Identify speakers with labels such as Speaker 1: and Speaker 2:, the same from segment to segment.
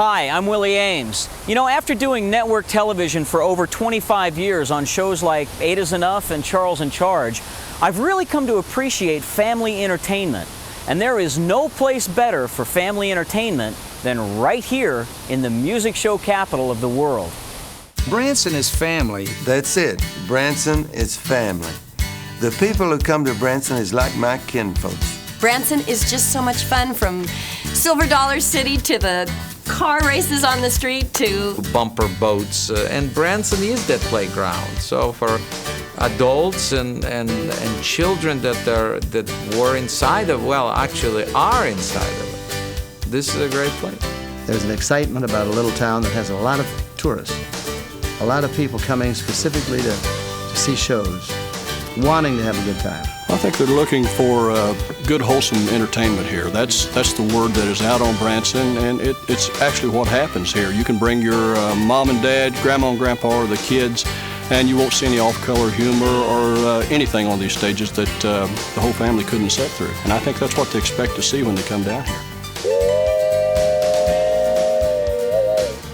Speaker 1: Hi, I'm Willie Ames. You know, after doing network television for over 25 years on shows like 8 is Enough and Charles in Charge, I've really come to appreciate family entertainment. And there is no place better for family entertainment than right here in the music show capital of the world.
Speaker 2: Branson is family.
Speaker 3: That's it. Branson is family. The people who come to Branson is like my kinfolks.
Speaker 4: Branson is just so much fun, from Silver Dollar City to the car races on the street to
Speaker 2: bumper boats, and Branson is that playground. So for adults and children that were inside of, well, actually are inside of it, this is a great place.
Speaker 5: There's an excitement about a little town that has a lot of tourists, a lot of people coming specifically to see shows, wanting to have a good time.
Speaker 6: I think they're looking for good, wholesome entertainment here. That's the word that is out on Branson, and it's actually what happens here. You can bring your mom and dad, grandma and grandpa, or the kids, and you won't see any off-color humor or anything on these stages that the whole family couldn't sit through. And I think that's what they expect to see when they come down here.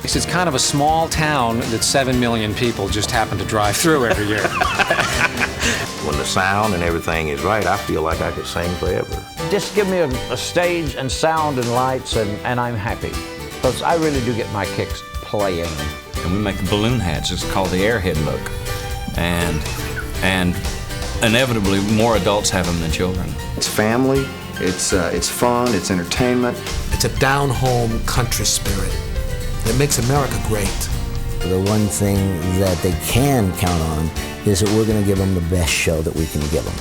Speaker 7: It's kind of a small town that 7 million people just happen to drive through every year.
Speaker 8: When the sound and everything is right, I feel like I could sing forever.
Speaker 9: Just give me a stage and sound and lights and I'm happy. Because I really do get my kicks playing.
Speaker 10: And we make the balloon hats. It's called the airhead look. And inevitably more adults have them than children.
Speaker 11: It's family, it's fun, it's entertainment.
Speaker 12: It's a down-home country spirit that makes America great.
Speaker 13: The one thing that they can count on is that we're going to give them the best show that we can give them.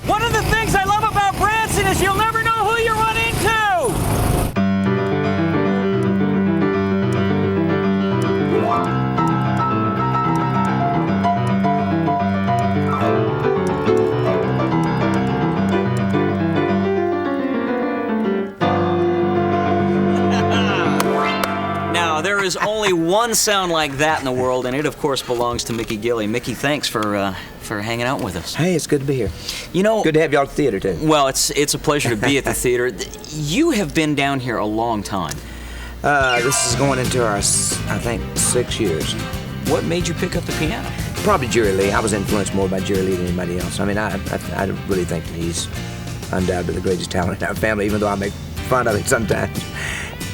Speaker 1: One of the things I love about Branson is you'll never know who you run into! Now, there is only one sound like that in the world, and it, of course, belongs to Mickey Gilley. Mickey, thanks for hanging out with us.
Speaker 14: Hey, it's good to be here.
Speaker 1: You know,
Speaker 14: good to have y'all at the theater, too.
Speaker 1: Well, it's a pleasure to be at the theater. You have been down here a long time.
Speaker 14: This is going into our, I think, 6 years.
Speaker 1: What made you pick up the piano?
Speaker 14: Probably Jerry Lee. I was influenced more by Jerry Lee than anybody else. I mean, I really think that he's undoubtedly the greatest talent in our family, even though I make fun of it sometimes.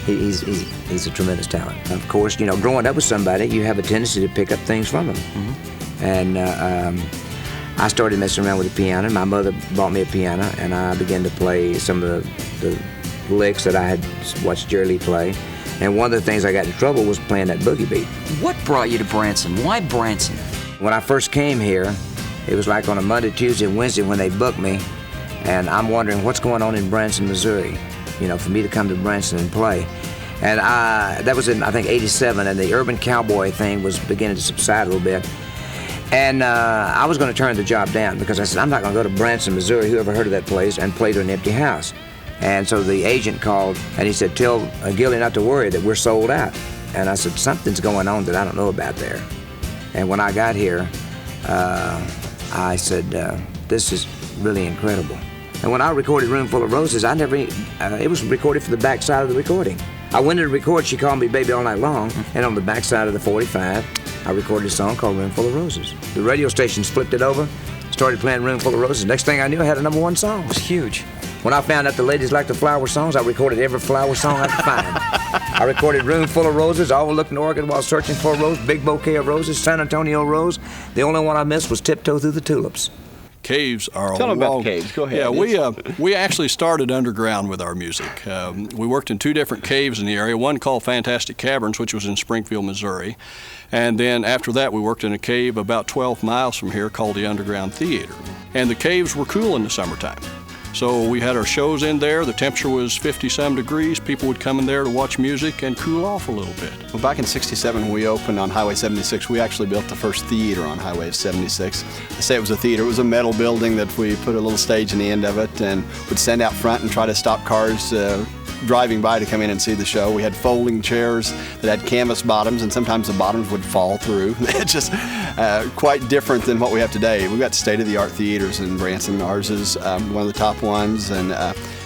Speaker 14: He's a tremendous talent. Of course, you know, growing up with somebody, you have a tendency to pick up things from them. Mm-hmm. And I started messing around with the piano. My mother bought me a piano, and I began to play some of the licks that I had watched Jerry Lee play. And one of the things I got in trouble was playing that boogie beat.
Speaker 1: What brought you to Branson? Why Branson?
Speaker 14: When I first came here, it was like on a Monday, Tuesday, and Wednesday when they booked me, and I'm wondering what's going on in Branson, Missouri, you know, for me to come to Branson and play. And that was in, I think, '87, and the urban cowboy thing was beginning to subside a little bit. And I was going to turn the job down because I said, I'm not going to go to Branson, Missouri, whoever heard of that place, and play to an empty house. And so the agent called, and he said, tell Gilley not to worry, that we're sold out. And I said, something's going on that I don't know about there. And when I got here, I said, this is really incredible. And when I recorded Room Full of Roses, it was recorded for the backside of the recording. I went in to record She Called Me Baby All Night Long, and on the backside of the 45, I recorded a song called Room Full of Roses. The radio station flipped it over, started playing Room Full of Roses. Next thing I knew, I had a #1 song.
Speaker 1: It was huge.
Speaker 14: When I found out the ladies liked the flower songs, I recorded every flower song I could find. I recorded Room Full of Roses, Overlooking Oregon While Searching for a Rose, Big Bouquet of Roses, San Antonio Rose. The only one I missed was Tiptoe Through the Tulips.
Speaker 6: Caves are
Speaker 15: Tell them about the caves. Go ahead.
Speaker 6: Yeah, we actually started underground with our music. We worked in 2 different caves in the area, one called Fantastic Caverns, which was in Springfield, Missouri. And then after that, we worked in a cave about 12 miles from here called the Underground Theater. And the caves were cool in the summertime. So we had our shows in there. The temperature was 50-some degrees. People would come in there to watch music and cool off a little bit.
Speaker 15: Well, back in '67 when we opened on Highway 76, we actually built the first theater on Highway 76. I say it was a theater. It was a metal building that we put a little stage in the end of it and would stand out front and try to stop cars driving by to come in and see the show. We had folding chairs that had canvas bottoms, and sometimes the bottoms would fall through. It's just quite different than what we have today. We've got state-of-the-art theaters in Branson. Ours is one of the top ones, and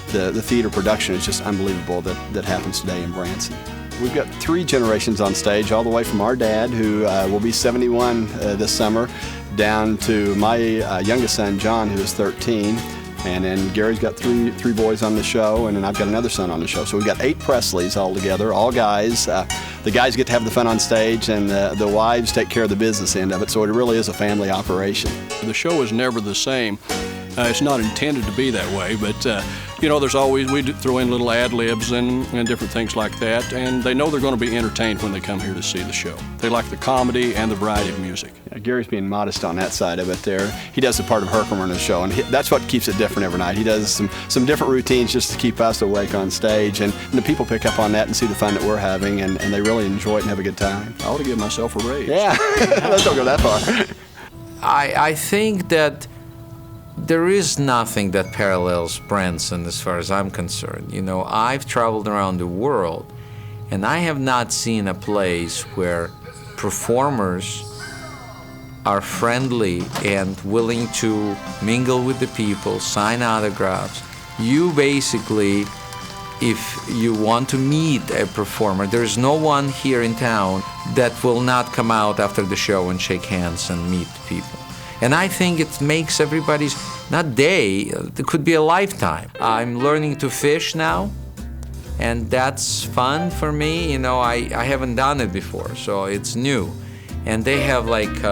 Speaker 15: the theater production is just unbelievable that happens today in Branson. We've got 3 generations on stage, all the way from our dad, who will be 71 this summer, down to my youngest son, John, who is 13. And then Gary's got three boys on the show, and then I've got another son on the show. So we've got 8 Presleys all together, all guys. The guys get to have the fun on stage, and the wives take care of the business end of it. So it really is a family operation.
Speaker 6: The show is never the same. It's not intended to be that way, but you know, there's always, we throw in little ad-libs and different things like that, and they know they're going to be entertained when they come here to see the show. They like the comedy and the variety of music.
Speaker 15: Yeah, Gary's being modest on that side of it there. He does the part of Herkimer in the show, and that's what keeps it different every night. He does some different routines just to keep us awake on stage, and the people pick up on that and see the fun that we're having, and they really enjoy it and have a good time.
Speaker 6: I ought to give myself a raise.
Speaker 15: Yeah, let's don't go that far.
Speaker 2: I think that there is nothing that parallels Branson as far as I'm concerned. You know, I've traveled around the world, and I have not seen a place where performers are friendly and willing to mingle with the people, sign autographs. You basically, if you want to meet a performer, there's no one here in town that will not come out after the show and shake hands and meet people. And I think it makes everybody's, not day, it could be a lifetime. I'm learning to fish now, and that's fun for me. You know, I haven't done it before, so it's new. And they have like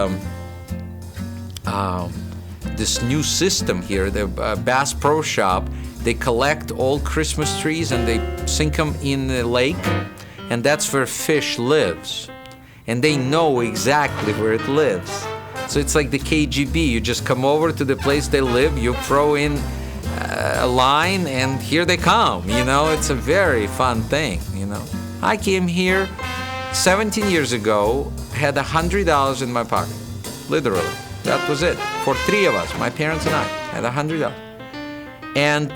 Speaker 2: this new system here, the Bass Pro Shop. They collect old Christmas trees and they sink them in the lake, and that's where fish lives. And they know exactly where it lives. So it's like the KGB. You just come over to the place they live, you throw in a line, and here they come. You know, it's a very fun thing, you know. I came here 17 years ago, had $100 in my pocket, literally. That was it, for 3 of us, my parents and I, had $100. And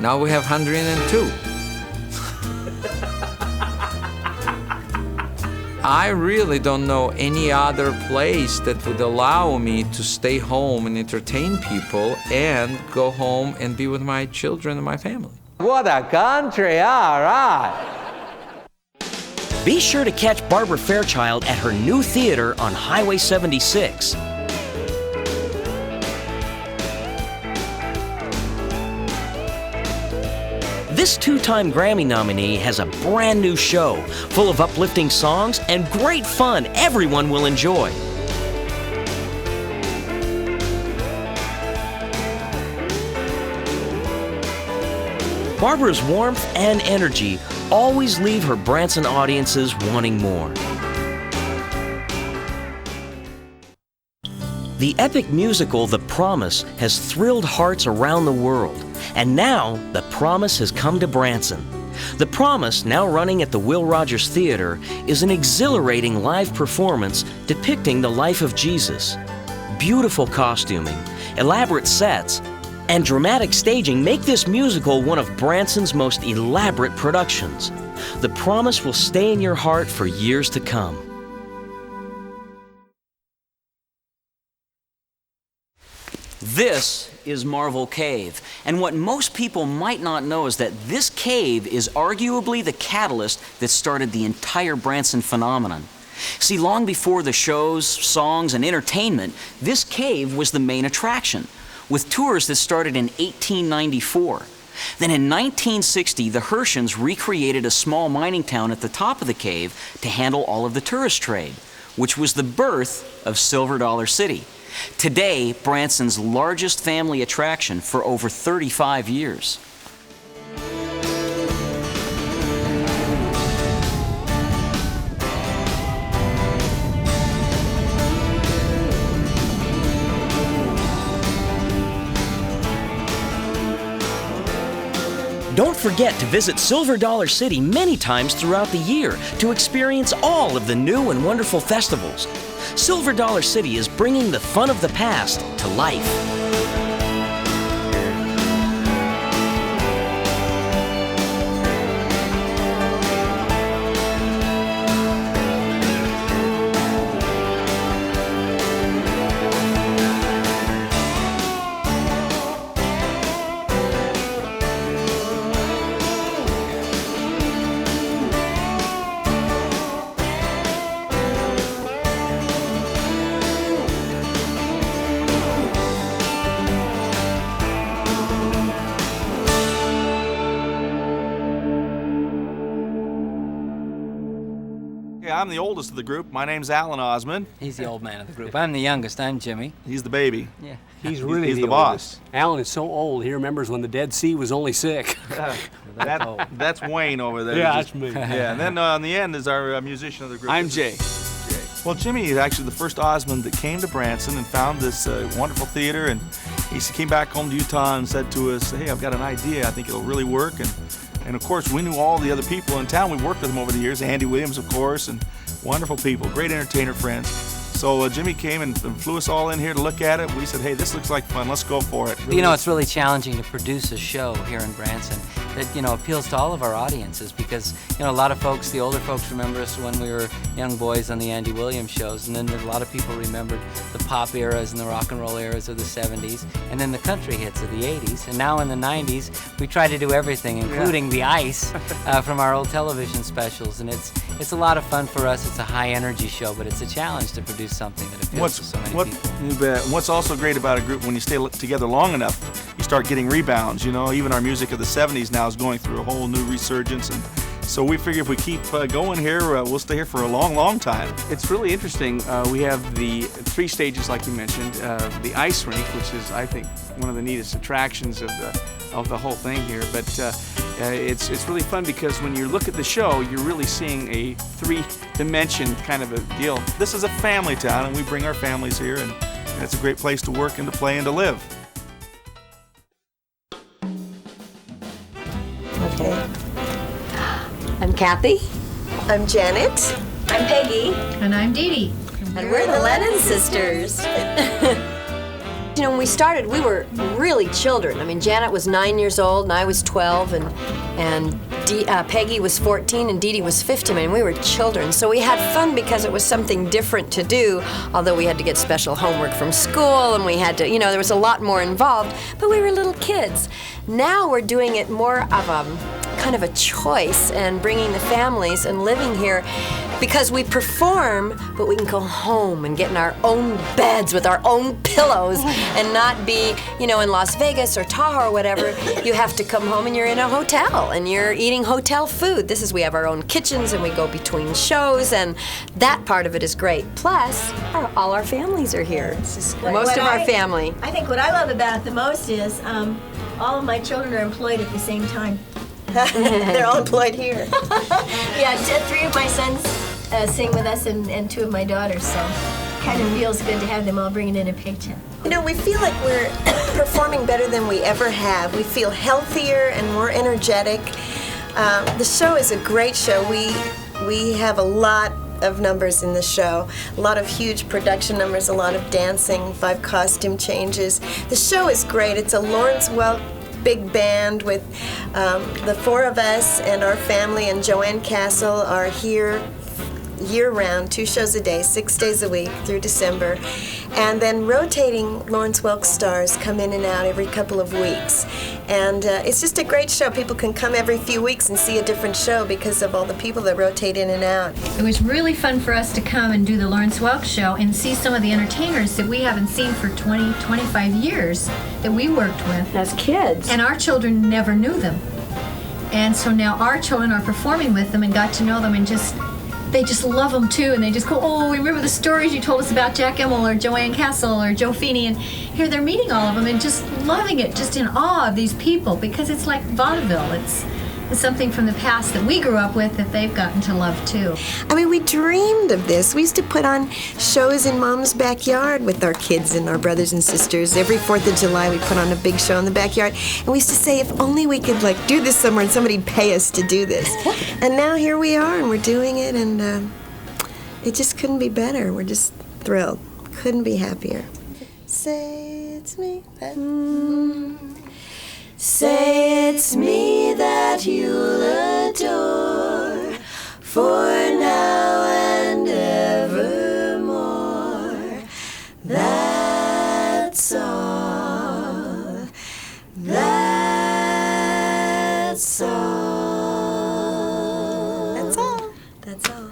Speaker 2: now we have 102. I really don't know any other place that would allow me to stay home and entertain people and go home and be with my children and my family. What a country, all right.
Speaker 1: Be sure to catch Barbara Fairchild at her new theater on Highway 76. This 2-time Grammy nominee has a brand new show full of uplifting songs and great fun everyone will enjoy. Barbara's warmth and energy always leave her Branson audiences wanting more. The epic musical The Promise has thrilled hearts around the world. And now, The Promise has come to Branson. The Promise, now running at the Will Rogers Theater, is an exhilarating live performance depicting the life of Jesus. Beautiful costuming, elaborate sets, and dramatic staging make this musical one of Branson's most elaborate productions. The Promise will stay in your heart for years to come. This is Marvel Cave, and what most people might not know is that this cave is arguably the catalyst that started the entire Branson phenomenon. See, long before the shows, songs, and entertainment, this cave was the main attraction, with tours that started in 1894. Then in 1960, the Herschens recreated a small mining town at the top of the cave to handle all of the tourist trade, which was the birth of Silver Dollar City. Today, Branson's largest family attraction for over 35 years. Don't forget to visit Silver Dollar City many times throughout the year to experience all of the new and wonderful festivals. Silver Dollar City is bringing the fun of the past to life.
Speaker 16: I'm the oldest of the group. My name's Alan Osmond.
Speaker 17: He's the old man of the group. I'm the youngest. I'm Jimmy.
Speaker 16: He's the baby.
Speaker 17: Yeah.
Speaker 18: He's really
Speaker 16: the boss.
Speaker 18: Alan is so old, he remembers when the Dead Sea was only sick.
Speaker 16: That's Wayne over there.
Speaker 18: Yeah, that's me.
Speaker 16: Yeah, and then on the end is our musician of the group.
Speaker 18: I'm Jay.
Speaker 16: Well, Jimmy is actually the first Osmond that came to Branson and found this wonderful theater, and he came back home to Utah and said to us, hey, I've got an idea. I think it'll really work. And of course, we knew all the other people in town. We worked with them over the years. Andy Williams, of course, and wonderful people, great entertainer friends. So Jimmy came and flew us all in here to look at it. We said, hey, this looks like fun. Let's go for it.
Speaker 17: You know, it's really challenging to produce a show here in Branson that, you know, appeals to all of our audiences because, you know, a lot of folks, the older folks remember us when we were young boys on the Andy Williams shows, and then there's a lot of people remembered the pop eras and the rock and roll eras of the 70s, and then the country hits of the 80s, and now in the 90s, we try to do everything, including the ice from our old television specials, and it's a lot of fun for us. It's a high energy show, but it's a challenge to produce something that appeals to so many people.
Speaker 16: You bet. What's also great about a group, when you stay together long enough, you start getting rebounds. You know, even our music of the 70s now is going through a whole new resurgence, and so we figure if we keep going here, we'll stay here for a long, long time.
Speaker 19: It's really interesting. We have the 3 stages, like you mentioned, the ice rink, which is, I think, one of the neatest attractions of the whole thing here. But it's really fun because when you look at the show, you're really seeing a 3-dimension kind of a deal.
Speaker 16: This is a family town, and we bring our families here, and it's a great place to work and to play and to live.
Speaker 4: Okay. I'm Kathy. I'm Janet. I'm Peggy.
Speaker 20: And I'm Dee Dee.
Speaker 4: And we're the Lennon sisters. You know, when we started, we were really children. I mean, Janet was 9 years old, and I was 12, and Peggy was 14, and Dee Dee was 15. I mean, we were children. So we had fun because it was something different to do, although we had to get special homework from school, and we had to, you know, there was a lot more involved, but we were little kids. Now we're doing it more of a kind of a choice and bringing the families and living here because we perform, but we can go home and get in our own beds with our own pillows and not be, you know, in Las Vegas or Tahoe or whatever. You have to come home and you're in a hotel and you're eating hotel food. We have our own kitchens and we go between shows, and that part of it is great. Plus, all our families are here. Most of our family.
Speaker 20: I think what I love about it the most is all of my children are employed at the same time.
Speaker 4: They're all employed here.
Speaker 20: Yeah, 3 of my sons sing with us and 2 of my daughters, so kind of feels good to have them all bringing in a paycheck.
Speaker 21: You know, we feel like we're performing better than we ever have. We feel healthier and more energetic. The show is a great show. We have a lot of numbers in the show, a lot of huge production numbers, a lot of dancing, 5 costume changes. The show is great. It's a Lawrence Welk big band with the 4 of us and our family, and Joanne Castle are here year-round, 2 shows a day, 6 days a week through December. And then rotating Lawrence Welk stars come in and out every couple of weeks. And it's just a great show. People can come every few weeks and see a different show because of all the people that rotate in and out.
Speaker 20: It was really fun for us to come and do the Lawrence Welk show and see some of the entertainers that we haven't seen for 20, 25 years that we worked with.
Speaker 4: As kids.
Speaker 20: And our children never knew them. And so now our children are performing with them and got to know them, and they just love them too, and they just go, oh, we remember the stories you told us about Jack Immel or Joanne Castle or Joe Feeney, and here they're meeting all of them and just loving it, just in awe of these people, because it's like vaudeville. It's something from the past that we grew up with that they've gotten to love too.
Speaker 21: I mean, we dreamed of this. We used to put on shows in Mom's backyard with our kids and our brothers and sisters. Every 4th of July, we put on a big show in the backyard. And we used to say, if only we could do this somewhere and somebody'd pay us to do this. And now here we are, and we're doing it, and it just couldn't be better. We're just thrilled. Couldn't be happier. Say it's me. Say it's me that you'll adore, for now and evermore. That's all. That's all. That's all. That's all.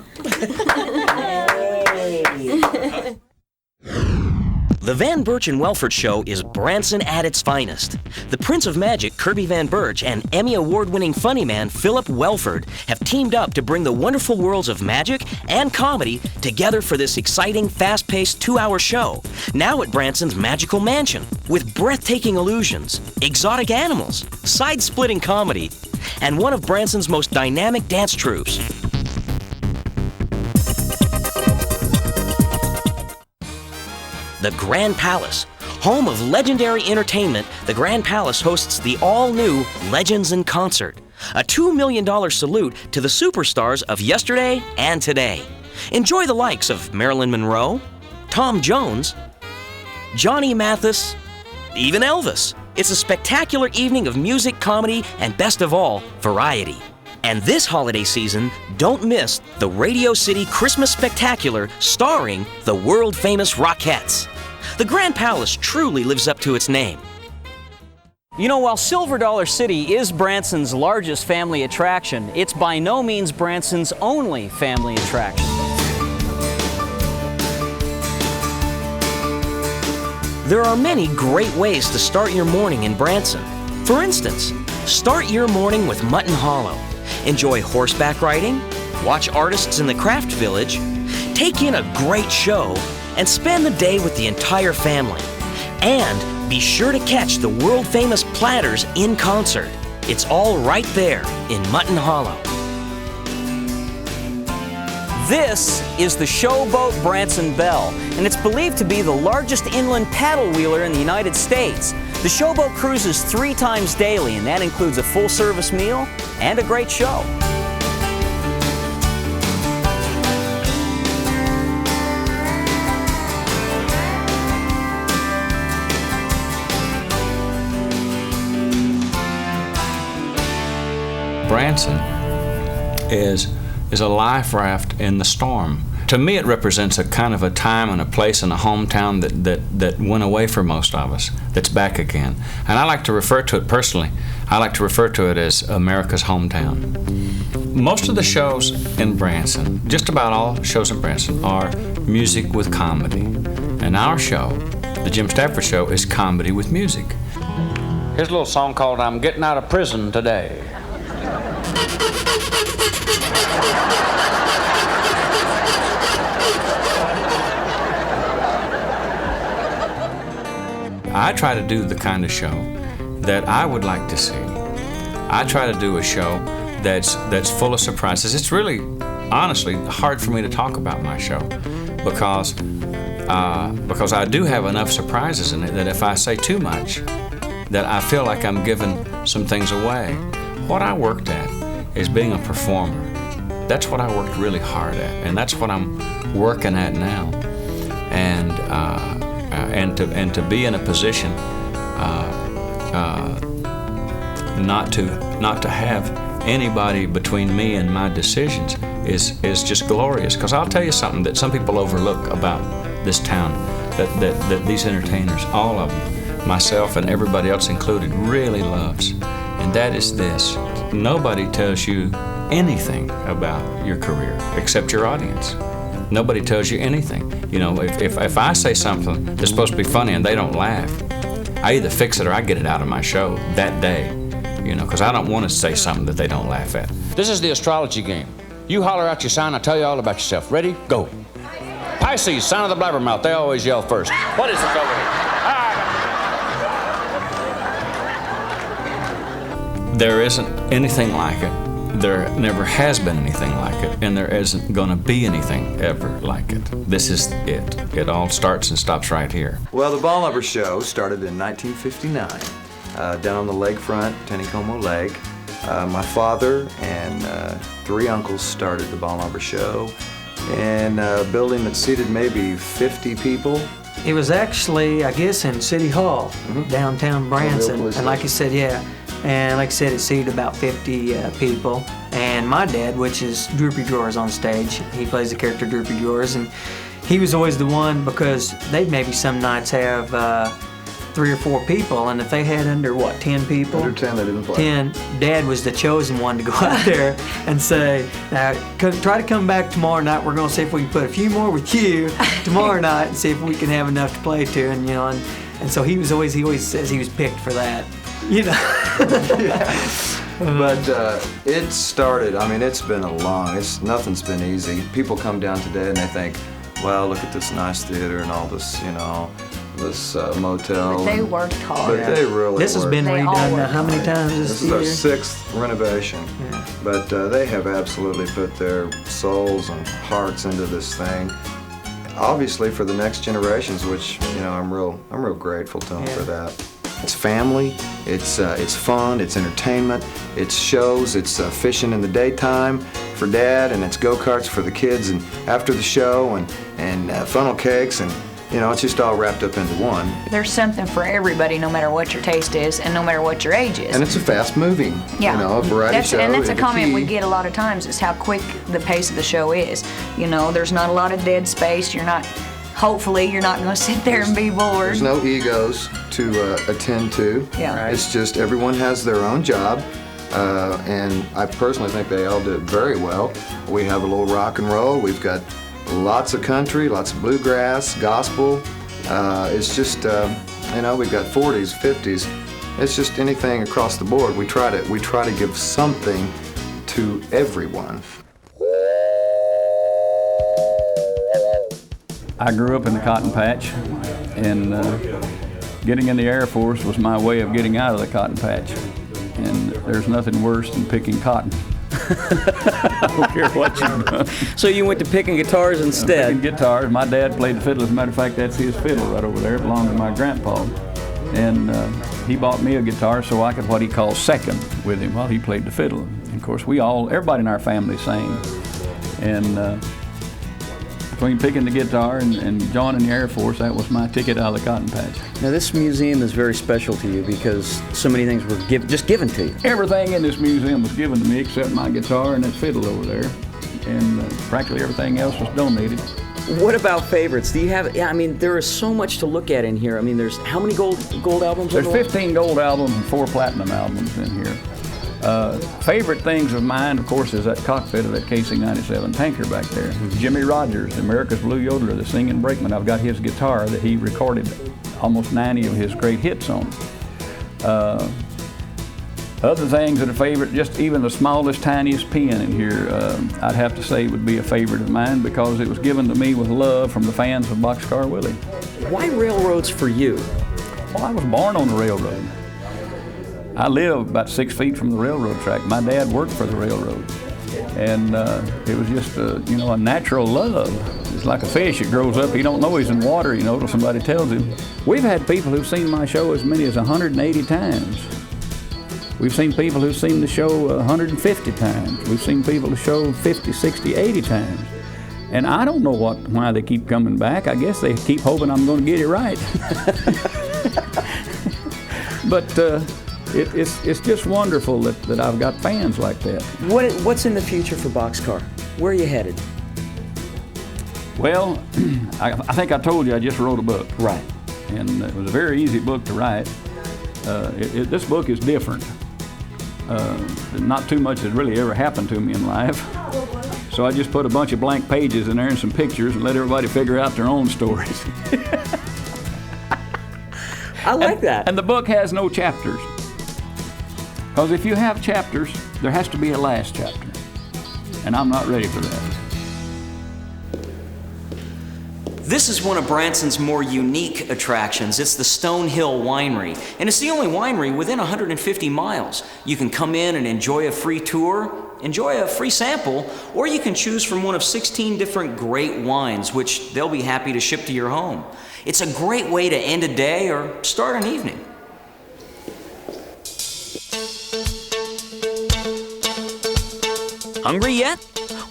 Speaker 3: The Van Birch and Welford Show is Branson at its finest. The Prince of Magic, Kirby Van Birch, and Emmy Award-winning funny man, Philip Welford, have teamed up to bring the wonderful worlds of magic and comedy together for this exciting, fast-paced 2-hour show, now at Branson's Magical Mansion, with breathtaking illusions, exotic animals, side-splitting comedy, and one of Branson's most dynamic dance troupes. The Grand Palace. Home of legendary entertainment, the Grand Palace hosts the all-new Legends in Concert, a $2 million salute to the superstars of yesterday and today. Enjoy the likes of Marilyn Monroe, Tom Jones, Johnny Mathis, even Elvis. It's a spectacular evening of music, comedy, and best of all, variety. And this holiday season, don't miss the Radio City Christmas Spectacular starring the world-famous Rockettes. The Grand Palace truly lives up to its name.
Speaker 1: You know, while Silver Dollar City is Branson's largest family attraction, it's by no means Branson's only family attraction.
Speaker 3: There are many great ways to start your morning in Branson. For instance, start your morning with Mutton Hollow. Enjoy horseback riding, watch artists in the craft village, take in a great show, and spend the day with the entire family. And be sure to catch the world-famous Platters in concert. It's all right there in Mutton Hollow.
Speaker 1: This is the Showboat Branson Belle, and it's believed to be the largest inland paddle wheeler in the United States. The Showboat cruises 3 times daily, and that includes a full-service meal and a great show.
Speaker 10: Branson is a life raft in the storm. To me, it represents a kind of a time and a place and a hometown that went away for most of us, that's back again. And I like to refer to it personally, I like to refer to it as America's hometown. Most of the shows in Branson, just about all shows in Branson, are music with comedy. And our show, the Jim Stafford Show, is comedy with music.
Speaker 9: Here's a little song called I'm Getting Out of Prison Today.
Speaker 10: I try to do the kind of show that I would like to see. I try to do a show that's full of surprises. It's really, honestly, hard for me to talk about my show because I do have enough surprises in it that if I say too much, that I feel like I'm giving some things away. What I worked at is being a performer. That's what I worked really hard at, and that's what I'm working at now. And to be in a position not to have anybody between me and my decisions is just glorious. Because I'll tell you something that some people overlook about this town, that these entertainers, all of them, myself and everybody else included, really loves, and that is this: nobody tells you anything about your career except your audience. Nobody tells you anything. You know, if I say something that's supposed to be funny and they don't laugh, I either fix it or I get it out of my show that day, you know, because I don't want to say something that they don't laugh at.
Speaker 9: This is the astrology game. You holler out your sign, I'll tell you all about yourself. Ready? Go. Pisces, sign of the blabbermouth. They always yell first. What is it over here?
Speaker 10: There isn't anything like it. There never has been anything like it, and there isn't going to be anything ever like it. This is it. It all starts and stops right here.
Speaker 11: Well, the Ball Number Show started in 1959 down on the lakefront, Taneycomo Lake. My father and 3 uncles started the Ball Number Show in a building that seated maybe 50 people.
Speaker 22: It was actually, I guess, in City Hall, downtown Branson. And like you said, yeah. And like I said, it seated about 50 people. And my dad, which is Droopy Drawers on stage, he plays the character Droopy Drawers, and he was always the one, because they'd maybe some nights have 3 or 4 people, and if they had under, 10 people?
Speaker 11: Under 10, they didn't play.
Speaker 22: 10, Dad was the chosen one to go out there and say, now, try to come back tomorrow night. We're going to see if we can put a few more with you tomorrow night and see if we can have enough to play to. And, and so he always says he was picked for that,
Speaker 11: But it started, nothing's been easy. People come down today and they think, well, look at this nice theater and all this, this motel.
Speaker 5: But they worked hard.
Speaker 11: But they really
Speaker 22: This has
Speaker 11: worked.
Speaker 22: been redone now how many times
Speaker 11: This is our 6th renovation.
Speaker 22: Yeah.
Speaker 11: But they have absolutely put their souls and hearts into this thing. Obviously for the next generations, which, I'm real grateful to them for that. It's family, it's fun, it's entertainment, it's shows, it's fishing in the daytime for Dad, and it's go-karts for the kids and after the show, and funnel cakes, and it's just all wrapped up into one.
Speaker 5: There's something for everybody, no matter what your taste is and no matter what your age is.
Speaker 11: And it's a fast-moving, variety show.
Speaker 5: And that's a comment we
Speaker 11: key.
Speaker 5: get a lot of times, is how quick the pace of the show is. There's not a lot of dead space. Hopefully you're not going to sit there and be bored.
Speaker 11: There's no egos to attend to.
Speaker 5: Yeah. Right.
Speaker 11: It's just everyone has their own job, and I personally think they all did very well. We have a little rock and roll. We've got lots of country, lots of bluegrass, gospel. It's just, we've got 40s, 50s. It's just anything across the board. We try to give something to everyone.
Speaker 7: I grew up in the cotton patch, and getting in the Air Force was my way of getting out of the cotton patch. And there's nothing worse than picking cotton. I don't care what you've done.
Speaker 1: So you went to picking guitars instead?
Speaker 7: Picking guitars. My dad played the fiddle. As a matter of fact, that's his fiddle right over there. It belonged to my grandpa. And he bought me a guitar so I could what he called second with him while he played the fiddle. And of course, everybody in our family sang. And between picking the guitar and joining the Air Force, that was my ticket out of the cotton patch.
Speaker 1: Now this museum is very special to you because so many things were just given to you.
Speaker 7: Everything in this museum was given to me except my guitar and that fiddle over there. And practically everything else was donated.
Speaker 1: What about favorites? Do you have, there is so much to look at in here. There's how many gold albums?
Speaker 7: There's 15 gold albums and 4 platinum albums in here. Favorite things of mine, of course, is that cockpit of that KC-97 tanker back there. Jimmy Rogers, America's Blue Yodeler, the singing brakeman. I've got his guitar that he recorded almost 90 of his great hits on. Other things that are favorite, just even the smallest, tiniest pen in here, I'd have to say would be a favorite of mine because it was given to me with love from the fans of Boxcar Willie.
Speaker 1: Why railroads for you?
Speaker 7: Well, I was born on the railroad. I live about 6 feet from the railroad track. My dad worked for the railroad. And it was just, a natural love. It's like a fish. It grows up. He don't know he's in water, till somebody tells him. We've had people who've seen my show as many as 180 times. We've seen people who've seen the show 150 times. We've seen people who show 50, 60, 80 times. And I don't know why they keep coming back. I guess they keep hoping I'm going to get it right. But it's just wonderful that I've got fans like that.
Speaker 1: What's in the future for Boxcar? Where are you headed?
Speaker 7: Well, I think I told you I just wrote a book.
Speaker 1: Right.
Speaker 7: And it was a very easy book to write. This book is different. Not too much has really ever happened to me in life. So I just put a bunch of blank pages in there and some pictures and let everybody figure out their own stories.
Speaker 1: I like that.
Speaker 7: And the book has no chapters. Because if you have chapters, there has to be a last chapter. And I'm not ready for that.
Speaker 1: This is one of Branson's more unique attractions. It's the Stone Hill Winery, and it's the only winery within 150 miles. You can come in and enjoy a free tour, enjoy a free sample, or you can choose from one of 16 different great wines, which they'll be happy to ship to your home. It's a great way to end a day or start an evening. Hungry yet?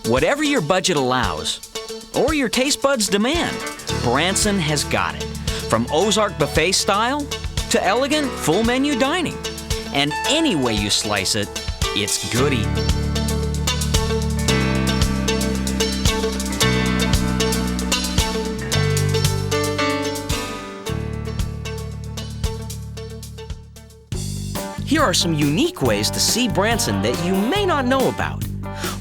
Speaker 1: Whatever your budget allows, or your taste buds demand, Branson has got it. From Ozark buffet style to elegant full menu dining. And any way you slice it, it's good eating.
Speaker 3: Here are some unique ways to see Branson that you may not know about.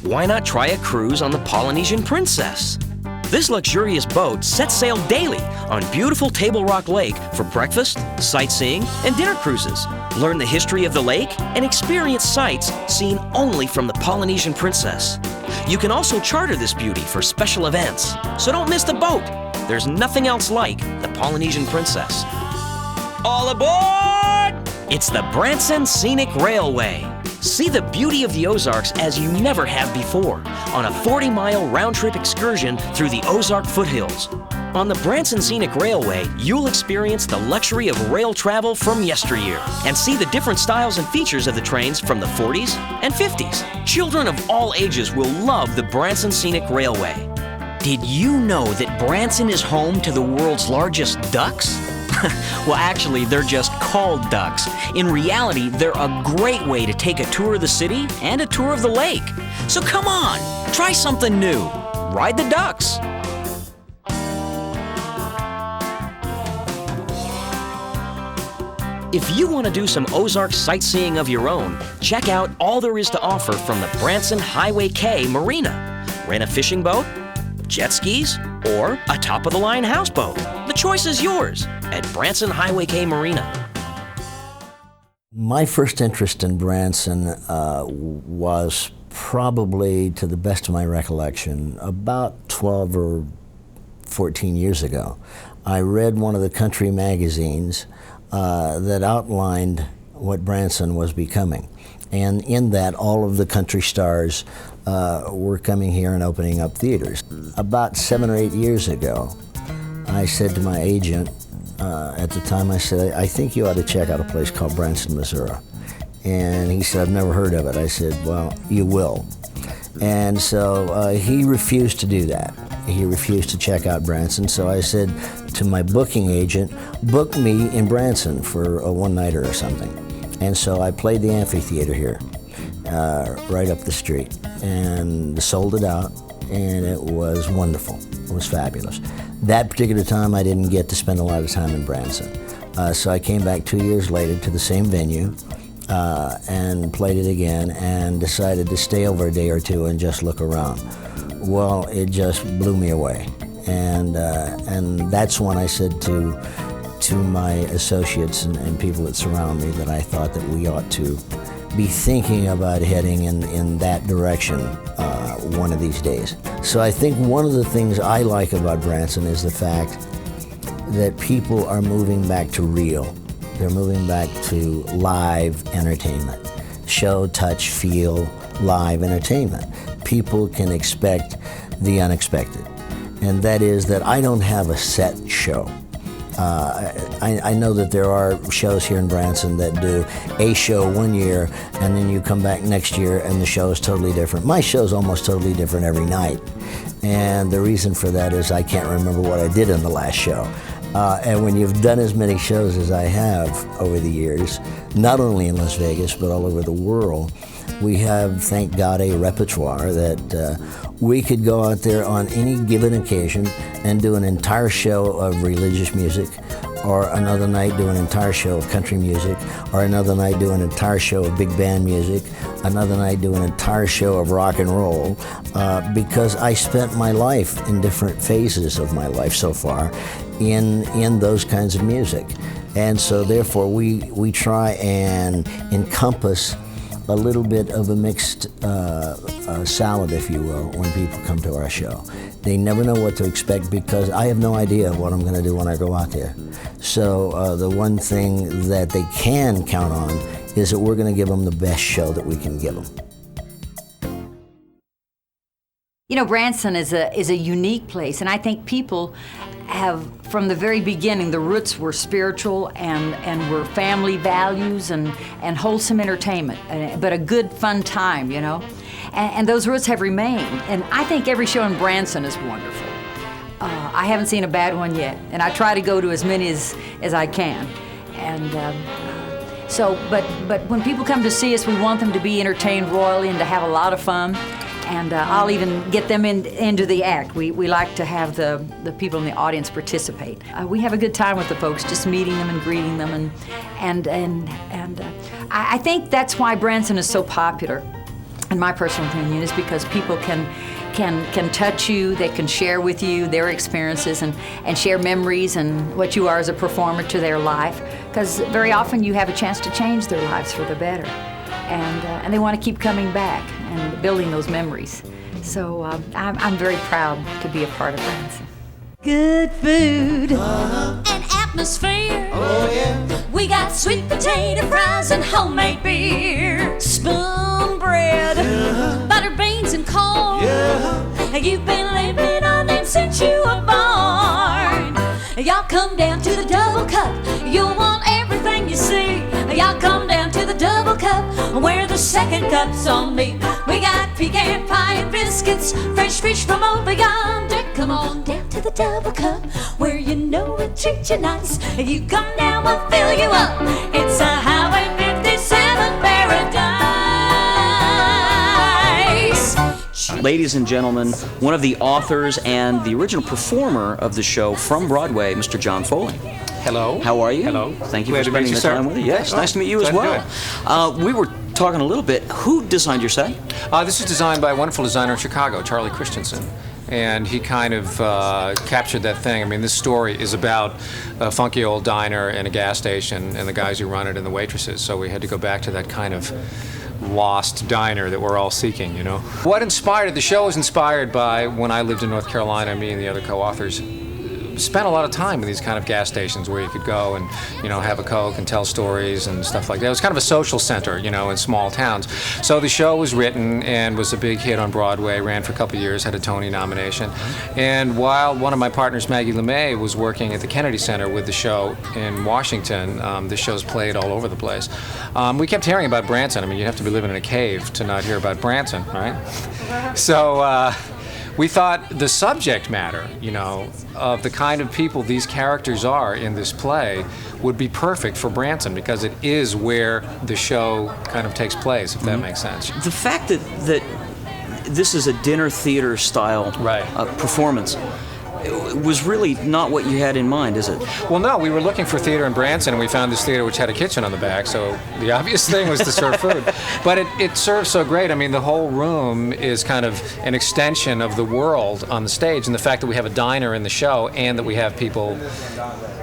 Speaker 3: Why not try a cruise on the Polynesian Princess? This luxurious boat sets sail daily on beautiful Table Rock Lake for breakfast, sightseeing, and dinner cruises. Learn the history of the lake and experience sights seen only from the Polynesian Princess. You can also charter this beauty for special events, so don't miss the boat. There's nothing else like the Polynesian Princess. All aboard! It's the Branson Scenic Railway. See the beauty of the Ozarks as you never have before on a 40-mile round-trip excursion through the Ozark foothills. On the Branson Scenic Railway, you'll experience the luxury of rail travel from yesteryear and see the different styles and features of the trains from the 40s and 50s. Children of all ages will love the Branson Scenic Railway. Did you know that Branson is home to the world's largest ducks? Well, actually, they're just called ducks. In reality, they're a great way to take a tour of the city and a tour of the lake. So come on, try something new. Ride the ducks. If you want to do some Ozark sightseeing of your own, check out all there is to offer from the Branson Highway K Marina. Rent a fishing boat, jet skis, or a top-of-the-line houseboat. The choice is yours at Branson Highway K Marina.
Speaker 13: My first interest in Branson was probably, to the best of my recollection, about 12 or 14 years ago. I read one of the country magazines that outlined what Branson was becoming. And in that, all of the country stars were coming here and opening up theaters. About 7 or 8 years ago, I said to my agent, at the time, I said, I think you ought to check out a place called Branson, Missouri. And he said, I've never heard of it. I said, well, you will. And so he refused to do that. He refused to check out Branson. So I said to my booking agent, book me in Branson for a one-nighter or something. And so I played the amphitheater here, right up the street, and sold it out, and it was wonderful. It was fabulous. That particular time, I didn't get to spend a lot of time in Branson. So I came back 2 years later to the same venue and played it again and decided to stay over a day or two and just look around. Well, it just blew me away. And that's when I said to my associates and people that surround me that I thought that we ought to be thinking about heading in that direction one of these days. So I think one of the things I like about Branson is the fact that people are moving back to real. They're moving back to live entertainment. Show, touch, feel, live entertainment. People can expect the unexpected. And that is that I don't have a set show. I know that there are shows here in Branson that do a show one year and then you come back next year and the show is totally different. My show is almost totally different every night. And the reason for that is I can't remember what I did in the last show. And when you've done as many shows as I have over the years, not only in Las Vegas but all over the world, we have, thank God, a repertoire that we could go out there on any given occasion and do an entire show of religious music, or another night do an entire show of country music, or another night do an entire show of big band music, another night do an entire show of rock and roll, because I spent my life in different phases of my life so far in those kinds of music. And so therefore we try and encompass a little bit of a mixed salad, if you will, when people come to our show. They never know what to expect because I have no idea what I'm going to do when I go out there. So the one thing that they can count on is that we're going to give them the best show that we can give them.
Speaker 8: You know, Branson is a unique place, and I think people have, from the very beginning, the roots were spiritual and were family values and wholesome entertainment, but a good, fun time, you know? And those roots have remained. And I think every show in Branson is wonderful. I haven't seen a bad one yet, and I try to go to as many as I can. And but when people come to see us, we want them to be entertained royally and to have a lot of fun. And I'll even get them into the act. We like to have the people in the audience participate. We have a good time with the folks, just meeting them and greeting them, and I think that's why Branson is so popular. In my personal opinion, is because people can touch you, they can share with you their experiences and share memories and what you are as a performer to their life. Because very often you have a chance to change their lives for the better, and they want to keep coming back and building those memories. So I'm very proud to be a part of Branson.
Speaker 12: Good food and atmosphere. Oh yeah. We got sweet potato fries and homemade beer, spoon bread, butter beans and corn. Yeah. You've been living on them since you were born. Y'all come down to the Double Cup. You'll want everything you see. Y'all come down to the Double Cup where the second cup's on me. We got pecan pie and biscuits, fresh fish from over yonder. Come on down to the Double Cup where you know we treat you nice. You come down, we'll fill you up. It's a Highway 57 paradise.
Speaker 1: Ladies and gentlemen, one of the authors and the original performer of the show from Broadway, Mr. John Foley.
Speaker 14: Hello.
Speaker 1: How are you?
Speaker 14: Hello.
Speaker 1: Thank you
Speaker 14: Glad
Speaker 1: for
Speaker 14: to meet
Speaker 1: spending
Speaker 14: you,
Speaker 1: the
Speaker 14: sir.
Speaker 1: time with us. Yes, nice to meet you as
Speaker 14: glad to
Speaker 1: well. We were talking a little bit. Who designed your set?
Speaker 14: This is designed by a wonderful designer in Chicago, Charlie Christensen. And he kind of captured that thing. I mean, this story is about a funky old diner and a gas station and the guys who run it and the waitresses. So we had to go back to that kind of lost diner that we're all seeking, you know. What inspired the show was inspired by when I lived in North Carolina. Me and the other co-authors spent a lot of time in these kind of gas stations where you could go and, you know, have a Coke and tell stories and stuff like that. It was kind of a social center, you know, in small towns. So the show was written and was a big hit on Broadway, ran for a couple of years, had a Tony nomination. And while one of my partners, Maggie LeMay, was working at the Kennedy Center with the show in Washington, the show's played all over the place. We kept hearing about Branson. I mean, you'd have to be living in a cave to not hear about Branson, right? So we thought the subject matter, you know, of the kind of people these characters are in this play would be perfect for Branson because it is where the show kind of takes place, if that makes sense.
Speaker 1: The fact that this is a dinner theater style performance was really not what you had in mind, is it?
Speaker 14: Well, no, we were looking for theater in Branson, and we found this theater which had a kitchen on the back, so the obvious thing was to serve food. But it serves so great. I mean, the whole room is kind of an extension of the world on the stage, and the fact that we have a diner in the show and that we have people,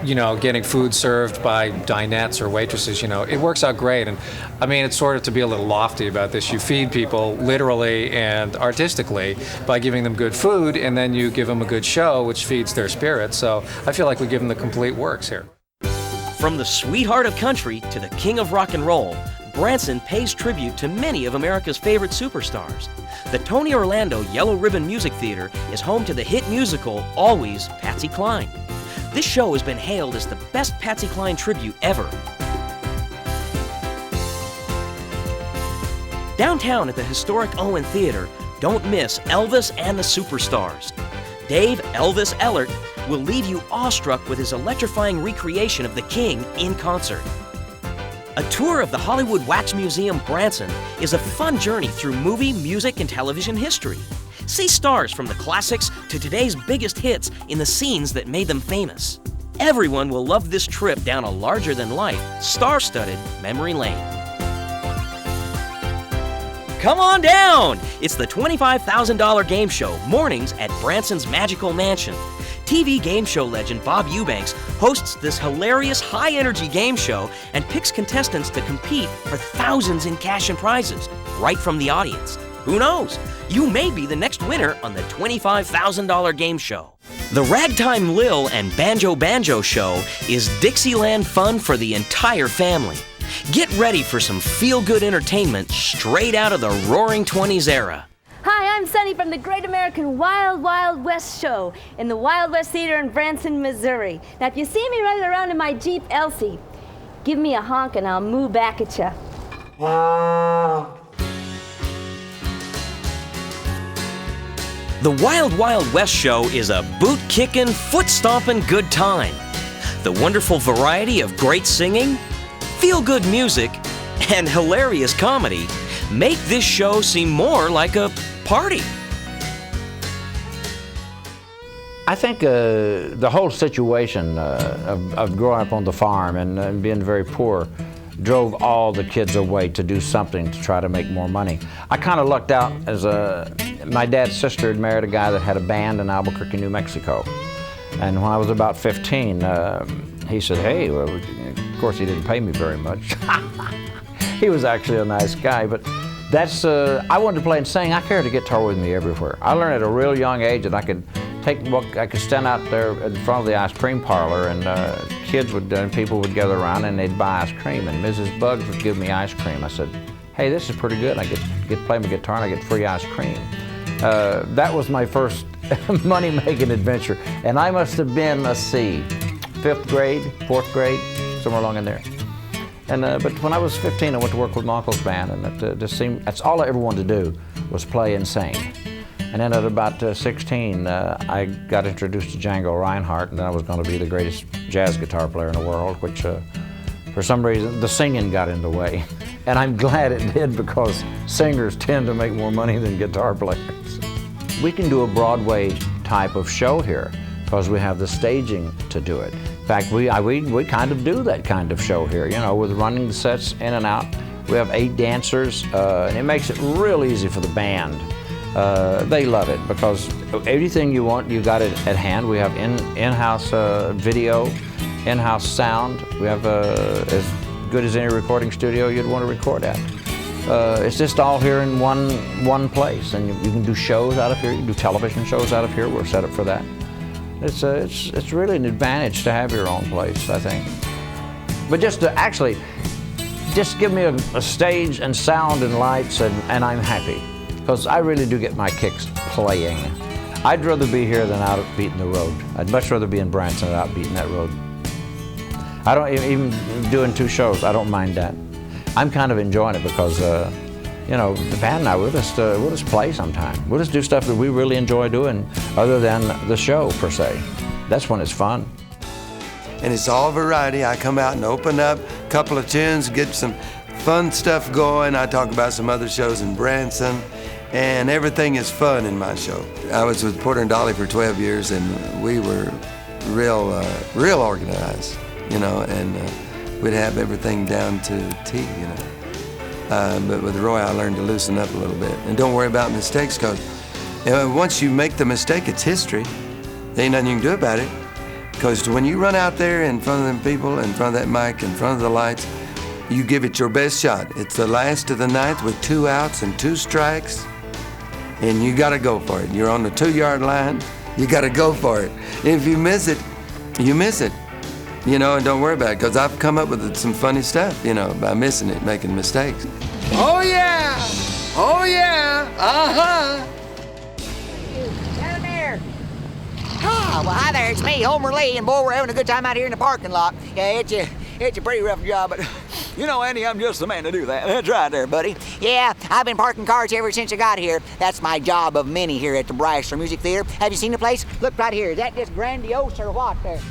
Speaker 14: you know, getting food served by dinettes or waitresses, you know, it works out great. And I mean, it's sort of to be a little lofty about this. You feed people literally and artistically by giving them good food, and then you give them a good show, which feeds their spirit. So I feel like we give them the complete works here.
Speaker 3: From the sweetheart of country to the king of rock and roll, Branson pays tribute to many of America's favorite superstars. The Tony Orlando Yellow Ribbon Music Theater is home to the hit musical Always Patsy Cline. This show has been hailed as the best Patsy Cline tribute ever. Downtown at the historic Owen Theater, don't miss Elvis and the Superstars. Dave Elvis Ellert will leave you awestruck with his electrifying recreation of the King in concert. A tour of the Hollywood Wax Museum Branson is a fun journey through movie, music, and television history. See stars from the classics to today's biggest hits in the scenes that made them famous. Everyone will love this trip down a larger-than-life, star-studded memory lane. Come on down! It's the $25,000 game show, mornings at Branson's Magical Mansion. TV game show legend Bob Eubanks hosts this hilarious high-energy game show and picks contestants to compete for thousands in cash and prizes, right from the audience. Who knows? You may be the next winner on the $25,000 game show. The Ragtime Lil and Banjo Banjo show is Dixieland fun for the entire family. Get ready for some feel-good entertainment straight out of the Roaring '20s era.
Speaker 23: Hi, I'm Sunny from the Great American Wild Wild West Show in the Wild West Theater in Branson, Missouri. Now, if you see me running around in my Jeep Elsie, give me a honk and I'll moo back at you.
Speaker 3: The Wild Wild West Show is a boot-kicking, foot-stomping good time. The wonderful variety of great singing, feel-good music, and hilarious comedy make this show seem more like a party.
Speaker 2: I think the whole situation of growing up on the farm and being very poor drove all the kids away to do something to try to make more money. I kind of lucked out as my dad's sister had married a guy that had a band in Albuquerque, New Mexico. And when I was about 15, he said, hey, well, of course he didn't pay me very much. He was actually a nice guy, but that's, I wanted to play and sing. I carried a guitar with me everywhere. I learned at a real young age that I could I could stand out there in front of the ice cream parlor, and kids would, people would gather around and they'd buy ice cream, and Mrs. Buggs would give me ice cream. I said, hey, this is pretty good. I get to play my guitar and I get free ice cream. That was my first money-making adventure, and I must have been, let's see, 5th grade, 4th grade, somewhere along in there. And but when I was 15, I went to work with my uncle's band, and it just seemed that's all I ever wanted to do was play and sing. And then at about 16, I got introduced to Django Reinhardt, and then I was going to be the greatest jazz guitar player in the world, which for some reason the singing got in the way. And I'm glad it did, because singers tend to make more money than guitar players. We can do a Broadway type of show here because we have the staging to do it. In fact, we kind of do that kind of show here, you know, with running the sets in and out. We have 8 dancers, and it makes it real easy for the band. They love it because everything you want, you got it at hand. We have in-house video, in-house sound. We have as good as any recording studio you'd want to record at. It's just all here in one place, and you can do shows out of here. You can do television shows out of here. We're set up for that. It's really an advantage to have your own place, I think. But just to actually, just give me a stage and sound and lights, and I'm happy. Because I really do get my kicks playing. I'd rather be here than out beating the road. I'd much rather be in Branson than out beating that road. I don't even doing 2 shows, I don't mind that. I'm kind of enjoying it because, you know, the band and I, we'll just play sometime. We'll just do stuff that we really enjoy doing other than the show, per se. That's when it's fun.
Speaker 6: And it's all variety. I come out and open up a couple of tunes, get some fun stuff going. I talk about some other shows in Branson, and everything is fun in my show. I was with Porter and Dolly for 12 years, and we were real organized, you know, and we'd have everything down to T, you know. But with Roy, I learned to loosen up a little bit. And don't worry about mistakes, because once you make the mistake, it's history. There ain't nothing you can do about it. Because when you run out there in front of them people, in front of that mic, in front of the lights, you give it your best shot. It's the last of the ninth with 2 outs and 2 strikes, and you gotta go for it. You're on the 2-yard line, you gotta go for it. If you miss it, you miss it. You know, and don't worry about it, because I've come up with some funny stuff, you know, by missing it, making mistakes. Oh yeah! Oh yeah! Uh-huh!
Speaker 15: Down there. Ah, well, hi there, it's me, Homer Lee, and boy, we're having a good time out here in the parking lot. Yeah, it's a pretty rough job, but you know, Andy, I'm just the man to do that. That's right there, buddy. Yeah, I've been parking cars ever since I got here. That's my job of many here at the Brasler Music Theater. Have you seen the place? Look right here. Is that just grandiose or what there?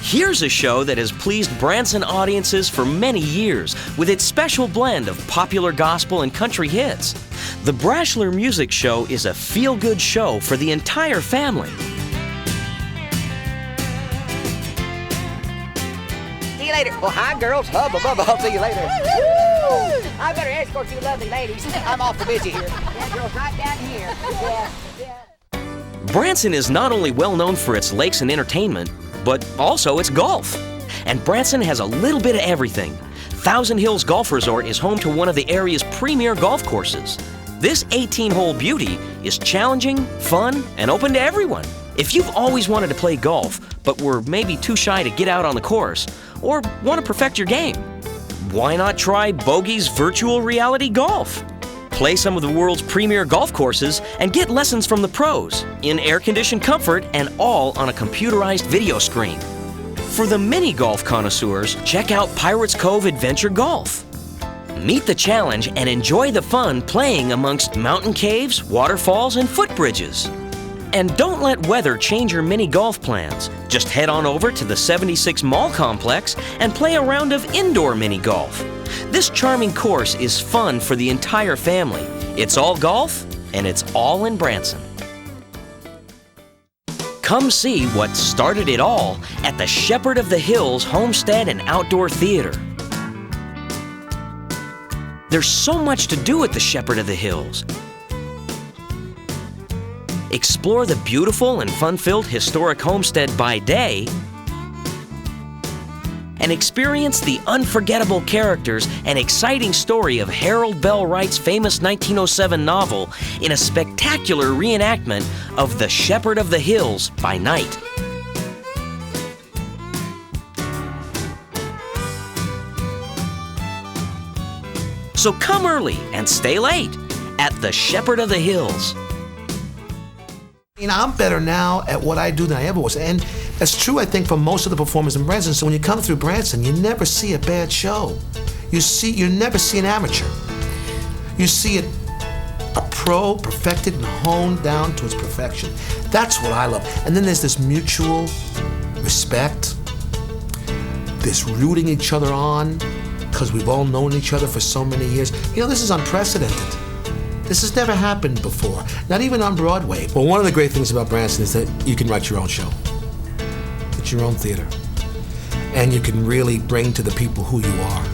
Speaker 3: Here's a show that has pleased Branson audiences for many years with its special blend of popular gospel and country hits. The Brasler Music Show is a feel-good show for the entire family.
Speaker 15: See you later. Well, hi, girls. Hubba bubba. I'll see you later. Woo! I better escort you lovely ladies. I'm awful busy here. Yeah, girls, right down here. Yeah.
Speaker 3: Branson is not only well known for its lakes and entertainment, but also its golf. And Branson has a little bit of everything. Thousand Hills Golf Resort is home to one of the area's premier golf courses. This 18-hole beauty is challenging, fun, and open to everyone. If you've always wanted to play golf, but were maybe too shy to get out on the course, or want to perfect your game, why not try Bogey's Virtual Reality Golf? Play some of the world's premier golf courses and get lessons from the pros in air-conditioned comfort and all on a computerized video screen. For the mini golf connoisseurs, check out Pirates Cove Adventure Golf. Meet the challenge and enjoy the fun playing amongst mountain caves, waterfalls, and footbridges. And don't let weather change your mini golf plans. Just head on over to the 76 Mall Complex and play a round of indoor mini golf. This charming course is fun for the entire family, It's all golf, and it's all in Branson. Come see what started it all at the Shepherd of the Hills Homestead and Outdoor Theater. There's so much to do at the Shepherd of the Hills. Explore the beautiful and fun-filled historic homestead by day, and experience the unforgettable characters and exciting story of Harold Bell Wright's famous 1907 novel in a spectacular reenactment of The Shepherd of the Hills by night. So come early and stay late at The Shepherd of the Hills.
Speaker 17: You know, I'm better now at what I do than I ever was. And that's true, I think, for most of the performers in Branson. So when you come through Branson, you never see a bad show. You never see an amateur. You see a pro, perfected and honed down to its perfection. That's what I love. And then there's this mutual respect, this rooting each other on, because we've all known each other for so many years. You know, this is unprecedented. This has never happened before, not even on Broadway. Well, one of the great things about Branson is that you can write your own show. It's your own theater. And you can really bring to the people who you are.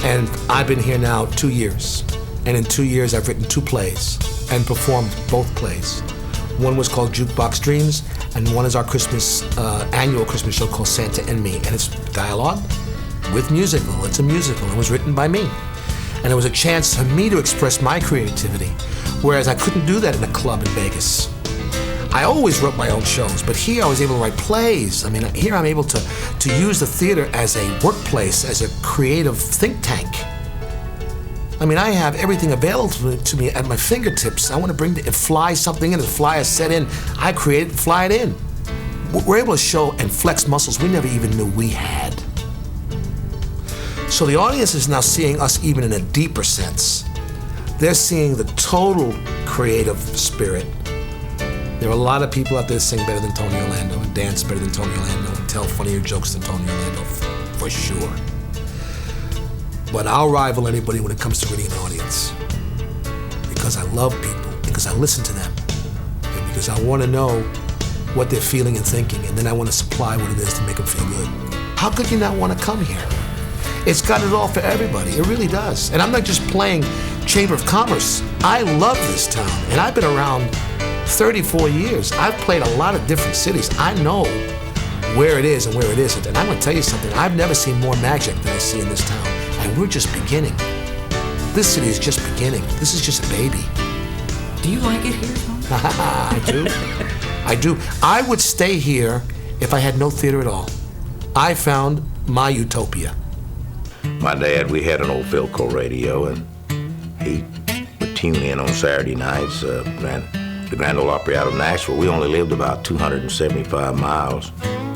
Speaker 17: And I've been here now 2 years. And in 2 years, I've written 2 plays and performed both plays. One was called Jukebox Dreams, and one is our annual Christmas show called Santa and Me. And it's dialogue with musical. It's a musical. It was written by me. And it was a chance for me to express my creativity, whereas I couldn't do that in a club in Vegas. I always wrote my own shows, but here I was able to write plays. I mean, here I'm able to use the theater as a workplace, as a creative think tank. I mean, I have everything available to me at my fingertips. I want to fly something in, fly a set in. I create it, fly it in. We're able to show and flex muscles we never even knew we had. So the audience is now seeing us even in a deeper sense. They're seeing the total creative spirit. There are a lot of people out there that sing better than Tony Orlando and dance better than Tony Orlando and tell funnier jokes than Tony Orlando, for sure. But I'll rival anybody when it comes to reading an audience. Because I love people, because I listen to them, and because I want to know what they're feeling and thinking, and then I want to supply what it is to make them feel good. How could you not want to come here? It's got it all for everybody. It really does. And I'm not just playing Chamber of Commerce. I love this town, and I've been around 34 years. I've played a lot of different cities. I know where it is and where it isn't. And I'm going to tell you something. I've never seen more magic than I see in this town. And we're just beginning. This city is just beginning. This is just a baby.
Speaker 10: Do you like it here, Tom?
Speaker 17: I do. I do. I would stay here if I had no theater at all. I found my utopia.
Speaker 18: My dad, we had an old Philco radio, and he would tune in on Saturday nights, the Grand Ole Opry out of Nashville. We only lived about 275 miles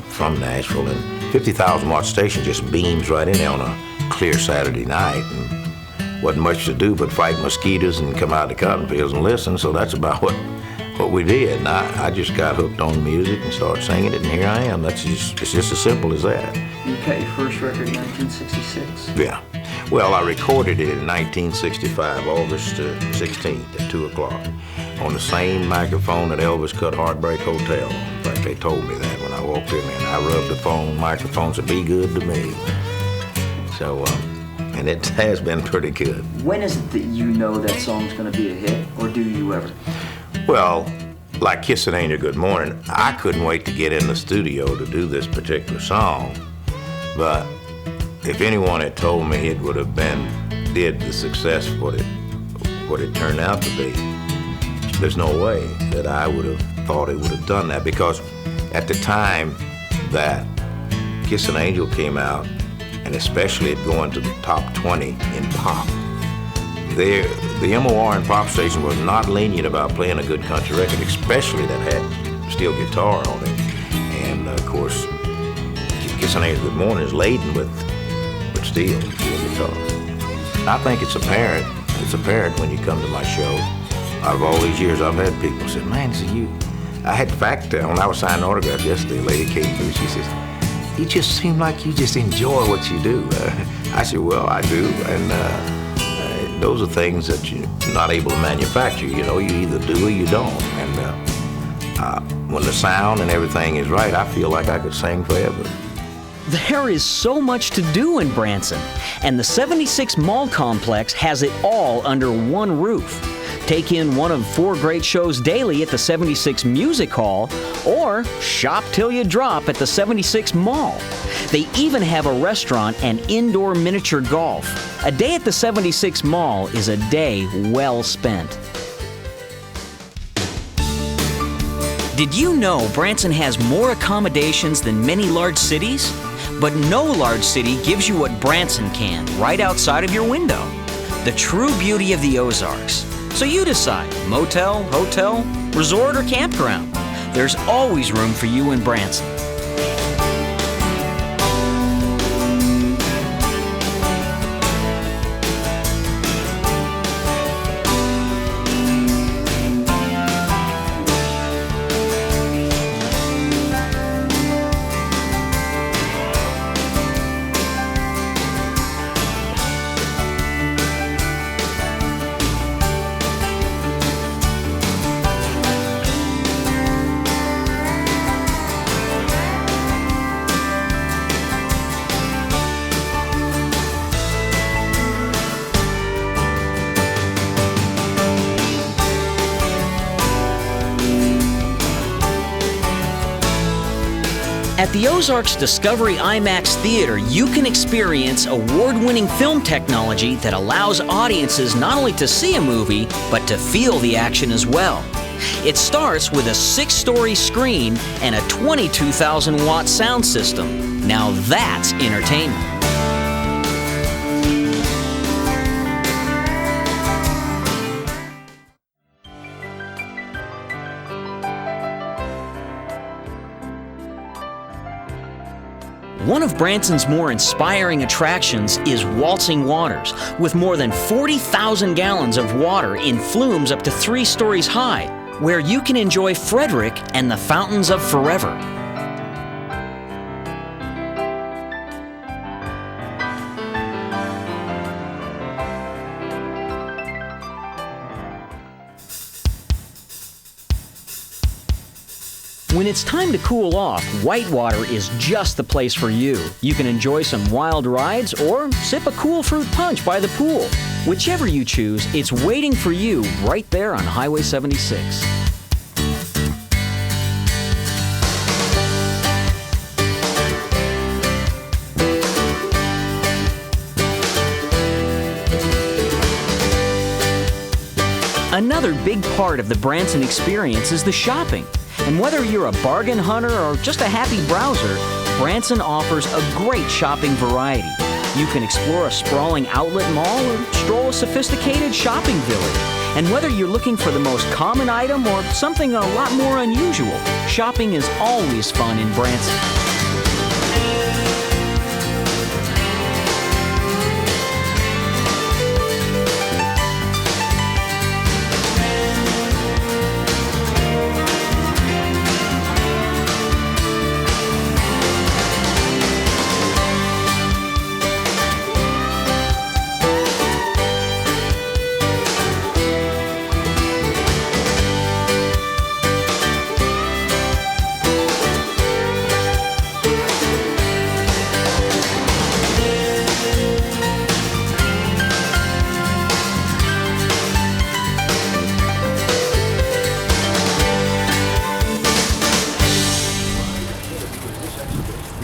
Speaker 18: from Nashville, and 50,000 watt station just beams right in there on a clear Saturday night. And wasn't much to do but fight mosquitoes and come out to cotton fields and listen, so that's about what we did. And I just got hooked on music and started singing it, and here I am. It's just as simple as that.
Speaker 19: You cut your first record in 1966?
Speaker 18: Yeah. Well, I recorded it in 1965, August 16th at 2 o'clock, on the same microphone that Elvis cut Heartbreak Hotel. In fact, they told me that when I walked in there, and I rubbed the microphone, said, "Be good to me." So, and it has been pretty good.
Speaker 19: When is it that you know that song's going to be a hit, or do you ever?
Speaker 18: Well, like Kiss an Angel Good Morning, I couldn't wait to get in the studio to do this particular song. But if anyone had told me it would have did the success what it turned out to be, there's no way that I would have thought it would have done that, because at the time that Kiss an Angel came out, and especially it going to the top 20 in pop, the MOR and pop station was not lenient about playing a good country record, especially that had steel guitar on it. And of course, Kiss an Angel Good Morning is laden with steel guitar. I think it's apparent when you come to my show. Out of all these years, I've had people say, "Man, so you..." I had, in fact, when I was signing autographs yesterday, a lady came through, she says, "You just seem like you just enjoy what you do." I said, "Well, I do, and those are things that you're not able to manufacture. You know, you either do or you don't. And when the sound and everything is right, I feel like I could sing forever.
Speaker 1: There is so much to do in Branson, and the 76 Mall Complex has it all under one roof. Take in one of 4 great shows daily at the 76 Music Hall, or shop till you drop at the 76 Mall. They even have a restaurant and indoor miniature golf. A day at the 76 Mall is a day well spent. Did you know Branson has more accommodations than many large cities? But no large city gives you what Branson can, right outside of your window. The true beauty of the Ozarks. So you decide, motel, hotel, resort, or campground. There's always room for you in Branson. At the Ozarks Discovery IMAX Theater, you can experience award-winning film technology that allows audiences not only to see a movie, but to feel the action as well. It starts with a 6-story screen and a 22,000-watt sound system. Now that's entertainment. One of Branson's more inspiring attractions is Waltzing Waters, with more than 40,000 gallons of water in flumes up to 3 stories high, where you can enjoy Frederick and the Fountains of Forever. When it's time to cool off, Whitewater is just the place for you. You can enjoy some wild rides or sip a cool fruit punch by the pool. Whichever you choose, it's waiting for you right there on Highway 76. Another big part of the Branson experience is the shopping. And whether you're a bargain hunter or just a happy browser, Branson offers a great shopping variety. You can explore a sprawling outlet mall or stroll a sophisticated shopping village. And whether you're looking for the most common item or something a lot more unusual, shopping is always fun in Branson.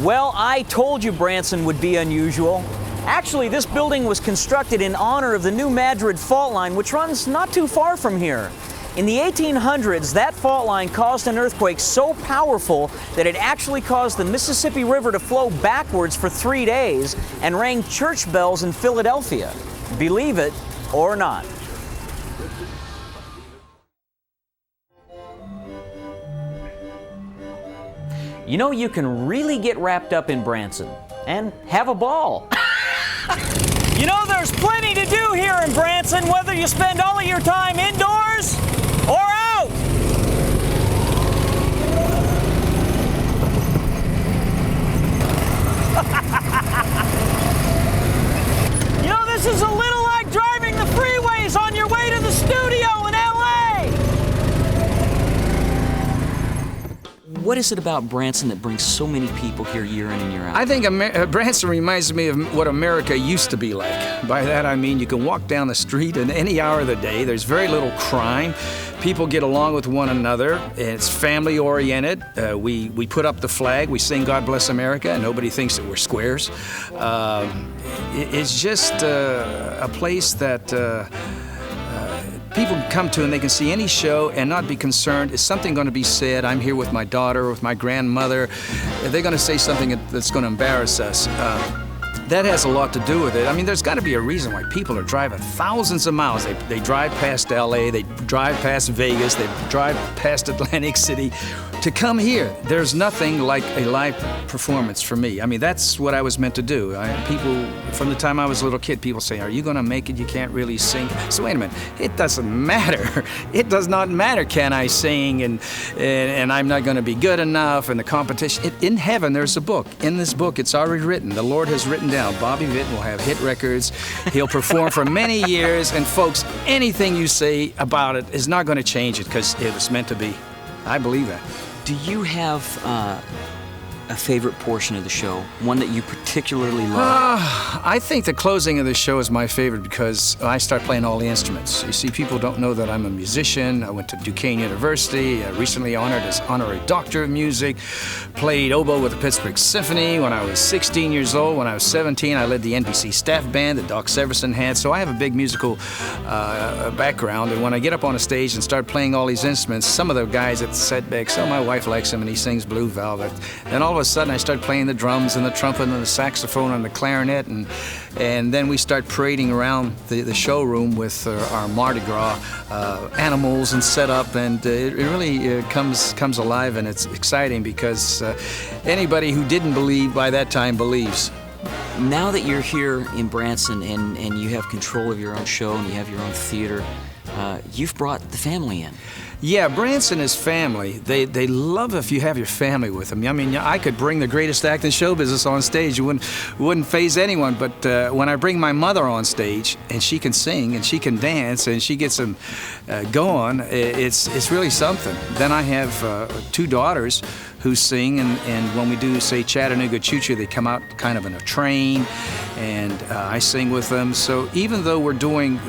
Speaker 1: Well, I told you Branson would be unusual. Actually, this building was constructed in honor of the New Madrid fault line, which runs not too far from here. In the 1800s, that fault line caused an earthquake so powerful that it actually caused the Mississippi River to flow backwards for 3 days and rang church bells in Philadelphia. Believe it or not. You know, you can really get wrapped up in Branson and have a ball. You know, there's plenty to do here in Branson, whether you spend all of your time indoors or out. You know, this is a little like driving the freeway. What is it about Branson that brings so many people here year in and year out?
Speaker 4: I think Branson reminds me of what America used to be like. By that I mean you can walk down the street at any hour of the day. There's very little crime. People get along with one another. It's family oriented. We put up the flag. We sing God Bless America, and nobody thinks that we're squares. It's just a place that people can come to and they can see any show and not be concerned. Is something going to be said? I'm here with my daughter, with my grandmother. They're going to say something that's going to embarrass us. That has a lot to do with it. I mean, there's got to be a reason why people are driving thousands of miles. They drive past LA, they drive past Vegas, they drive past Atlantic City to come here. There's nothing like a live performance for me. I mean, that's what I was meant to do. People, from the time I was a little kid, people say, are you going to make it? You can't really sing. So wait a minute, it doesn't matter. It does not matter, can I sing, and I'm not going to be good enough, and the competition. In heaven, there's a book. In this book, it's already written. The Lord has written down. Bobby Vinton will have hit records. He'll perform for many years, and folks, anything you say about it is not going to change it because it was meant to be. I believe that.
Speaker 1: Do you have a favorite portion of the show, one that you particularly love?
Speaker 4: I think the closing of the show is my favorite because I start playing all the instruments. You see, people don't know that I'm a musician. I went to Duquesne University, recently honored as honorary doctor of music, played oboe with the Pittsburgh Symphony when I was 16 years old. When I was 17, I led the NBC staff band that Doc Severson had, so I have a big musical background, and when I get up on a stage and start playing all these instruments, some of the guys at the set back, so my wife likes him and he sings Blue Velvet, then all of a sudden I start playing the drums and the trumpet and the saxophone and the clarinet, and then we start parading around the showroom with our Mardi Gras animals and set up, and it really comes alive, and it's exciting because anybody who didn't believe by that time believes.
Speaker 1: Now that you're here in Branson and you have control of your own show and you have your own theater, you've brought the family in.
Speaker 4: Yeah, Branson is family. They love if you have your family with them. I mean, I could bring the greatest act in show business on stage. It wouldn't faze anyone. But when I bring my mother on stage and she can sing and she can dance and she gets them going, it's really something. Then I have 2 daughters who sing, and when we do, say, Chattanooga Choo Choo, they come out kind of in a train, and I sing with them. So even though we're doing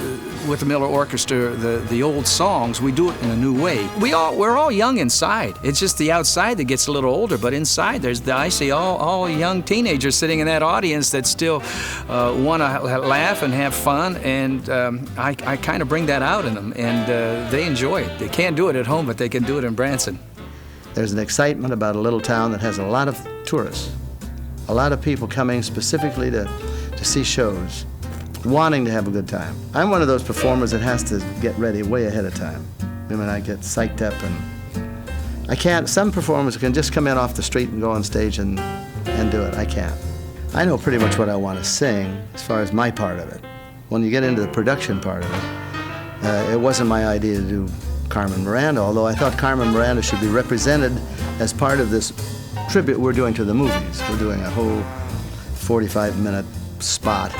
Speaker 4: with the Miller Orchestra the old songs, we do it in a new way. We're all young inside. It's just the outside that gets a little older, but inside I see all young teenagers sitting in that audience that still want to laugh and have fun, and I kind of bring that out in them, and they enjoy it. They can't do it at home, but they can do it in Branson.
Speaker 16: There's an excitement about a little town that has a lot of tourists, a lot of people coming specifically to see shows, wanting to have a good time. I'm one of those performers that has to get ready way ahead of time. I mean, I get psyched up, and I can't. Some performers can just come in off the street and go on stage and do it. I can't. I know pretty much what I want to sing as far as my part of it. When you get into the production part of it, it wasn't my idea to do Carmen Miranda, although I thought Carmen Miranda should be represented as part of this tribute we're doing to the movies. We're doing a whole 45-minute spot.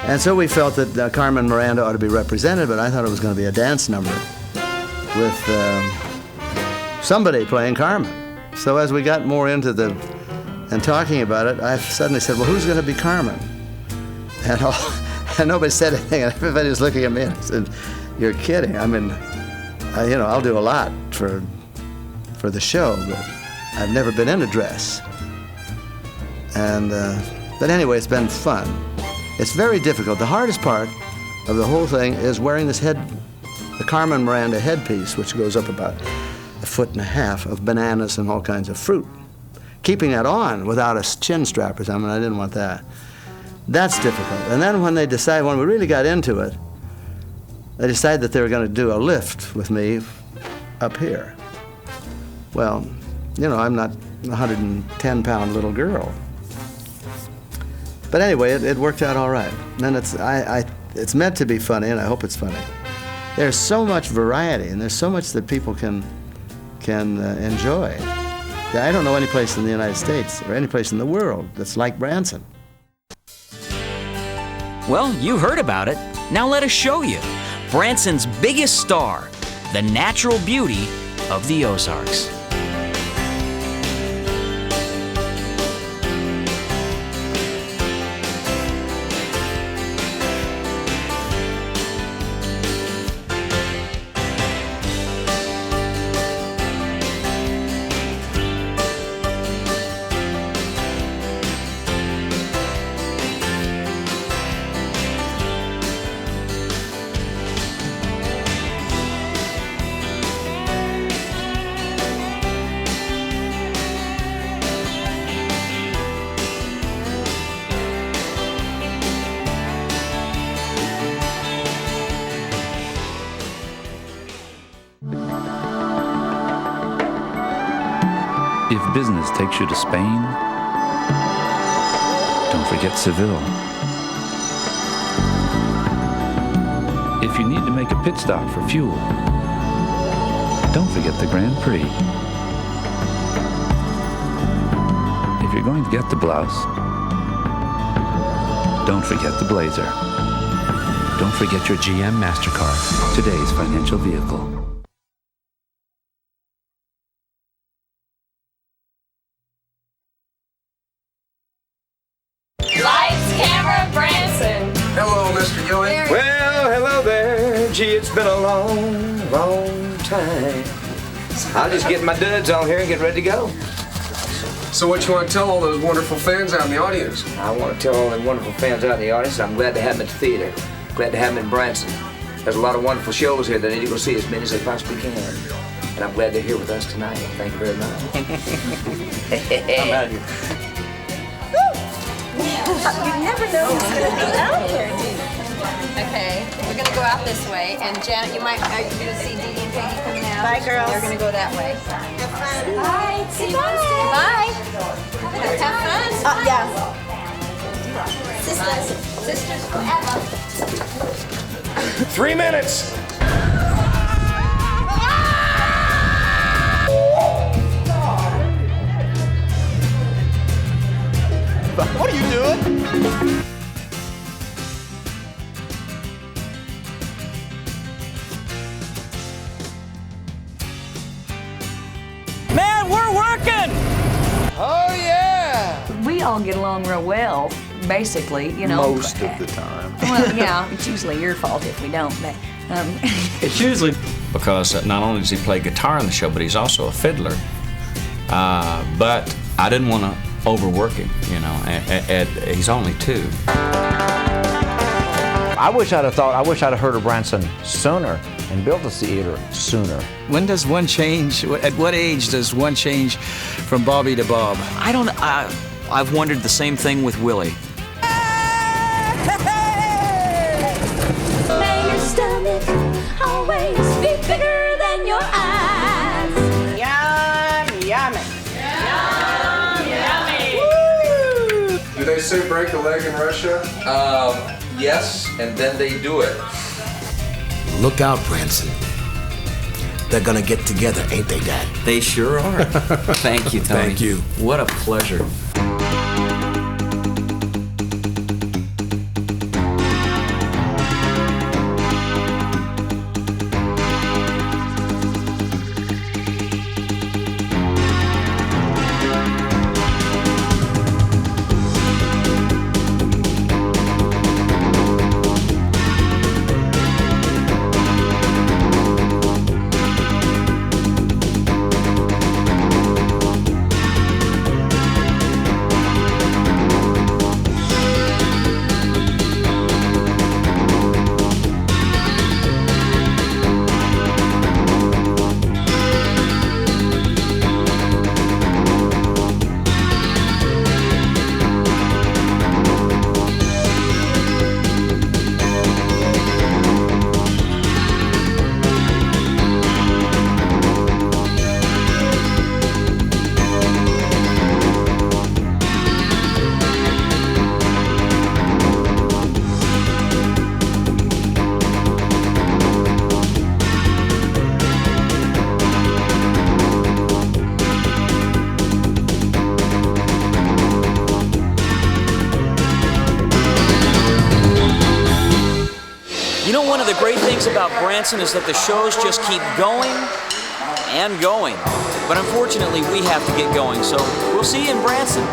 Speaker 16: And so we felt that Carmen Miranda ought to be represented, but I thought it was going to be a dance number with somebody playing Carmen. So as we got more into and talking about it, I suddenly said, well, who's going to be Carmen? And nobody said anything, and everybody was looking at me, and I said, you're kidding. I mean, I'll do a lot for the show, but I've never been in a dress. And but anyway, it's been fun. It's very difficult. The hardest part of the whole thing is wearing this the Carmen Miranda headpiece, which goes up about 1.5 feet of bananas and all kinds of fruit. Keeping that on without a chin strap or something, I didn't want that. That's difficult. And then when we really got into it, they decided that they were going to do a lift with me up here. Well, I'm not a 110-pound little girl. But anyway, it worked out all right. And it's meant to be funny, and I hope it's funny. There's so much variety, and there's so much that people can enjoy. I don't know any place in the United States or any place in the world that's like Branson.
Speaker 1: Well, you heard about it. Now let us show you. Branson's biggest star, the natural beauty of the Ozarks.
Speaker 9: business takes you to Spain, don't forget Seville. If you need to make a pit stop for fuel, don't forget the Grand Prix. If you're going to get the blouse, don't forget the blazer. Don't forget your GM MasterCard, today's financial vehicle.
Speaker 20: Lights, camera, Branson.
Speaker 21: Hello, Mr. Ewing. Well, hello there. Gee, it's been a long, long time. I'll just get my duds on here and get ready to go. So what you want to tell all those wonderful fans out in the audience?
Speaker 11: I want to tell all the wonderful fans out in the audience I'm glad to have them at the theater. Glad to have them in Branson. There's a lot of wonderful shows here that I need to go see as many as they possibly can. And I'm glad they're here with us tonight. Thank you very much. I'm out of here.
Speaker 20: You never know who's going to be out there, do you? Okay, we're going to go out this way, and Janet, are you going to see Dee Dee and Peggy coming out? Bye, girls. They're going to go that way. Have fun. Bye. See you Wednesday. Bye. Have fun. Yeah. Sisters forever.
Speaker 21: 3 minutes.
Speaker 24: What are you doing?
Speaker 1: Man, we're working!
Speaker 21: Oh, yeah!
Speaker 5: We all get along real well, basically, you know.
Speaker 11: Most of the time.
Speaker 5: Well, yeah, it's usually your fault if we don't, but...
Speaker 10: It's usually because not only does he play guitar in the show, but he's also a fiddler. But I didn't want to overwork him, you know. He's only 2.
Speaker 2: I wish I'd have heard of Branson sooner and built a theater sooner.
Speaker 4: When does one change? At what age does one change from Bobby to Bob?
Speaker 1: I don't. I've wondered the same thing with Willie.
Speaker 12: May your stomach always be bigger than your eyes.
Speaker 15: Yum, yummy.
Speaker 21: Do they say break a leg in Russia?
Speaker 11: Yes, and then they do it.
Speaker 17: Look out, Branson. They're gonna get together, ain't they, Dad?
Speaker 1: They sure are. Thank you, Tony.
Speaker 17: Thank you.
Speaker 1: What a pleasure. One of the great things about Branson is that the shows just keep going and going. But unfortunately, we have to get going, so we'll see you in Branson.